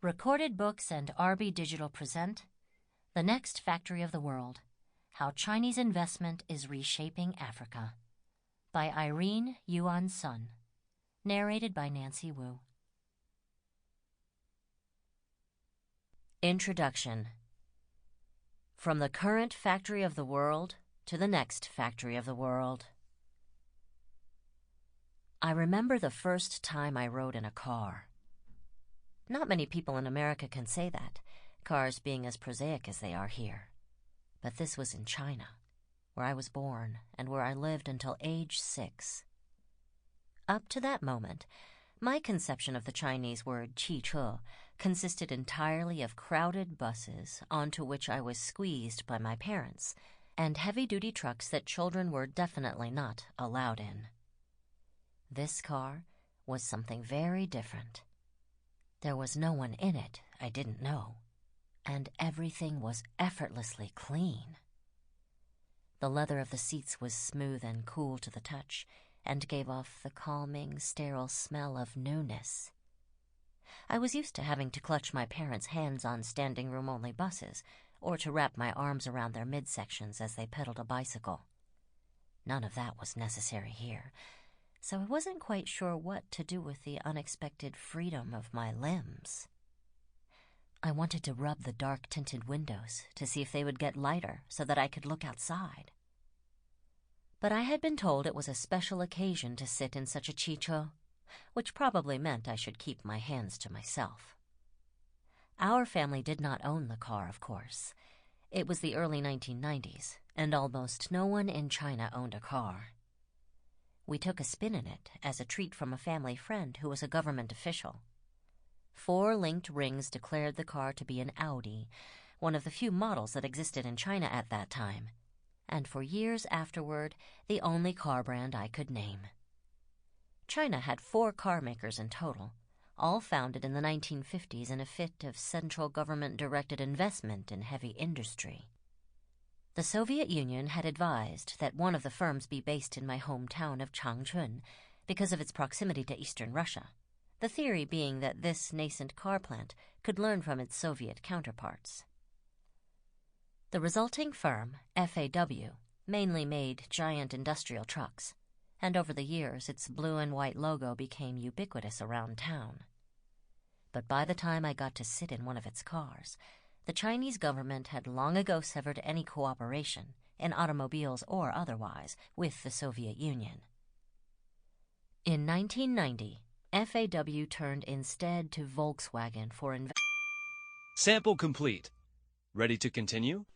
Recorded Books and RB Digital present The Next Factory of the World, How Chinese Investment is Reshaping Africa, by Irene Yuan Sun, narrated by Nancy Wu. Introduction. From the current factory of the world to the next factory of the world. I remember the first time I rode in a car. Not many people in America can say that, cars being as prosaic as they are here. But this was in China, where I was born and where I lived until age 6. Up to that moment, my conception of the Chinese word 汽车 consisted entirely of crowded buses onto which I was squeezed by my parents, and heavy-duty trucks that children were definitely not allowed in. This car was something very different. There was no one in it I didn't know, and everything was effortlessly clean. The leather of the seats was smooth and cool to the touch, and gave off the calming, sterile smell of newness. I was used to having to clutch my parents' hands on standing-room-only buses, or to wrap my arms around their midsections as they pedaled a bicycle. None of that was necessary here, so I wasn't quite sure what to do with the unexpected freedom of my limbs. I wanted to rub the dark-tinted windows to see if they would get lighter so that I could look outside. But I had been told it was a special occasion to sit in such a chicho, which probably meant I should keep my hands to myself. Our family did not own the car, of course. It was the early 1990s, and almost no one in China owned a car. We took a spin in it as a treat from a family friend who was a government official. 4 linked rings declared the car to be an Audi, one of the few models that existed in China at that time, and for years afterward, the only car brand I could name. China had 4 car makers in total, all founded in the 1950s in a fit of central government-directed investment in heavy industry. The Soviet Union had advised that one of the firms be based in my hometown of Changchun because of its proximity to eastern Russia, the theory being that this nascent car plant could learn from its Soviet counterparts. The resulting firm, FAW, mainly made giant industrial trucks, and over the years its blue and white logo became ubiquitous around town. But by the time I got to sit in one of its cars, the Chinese government had long ago severed any cooperation, in automobiles or otherwise, with the Soviet Union. In 1990, FAW turned instead to Volkswagen for Sample complete. Ready to continue?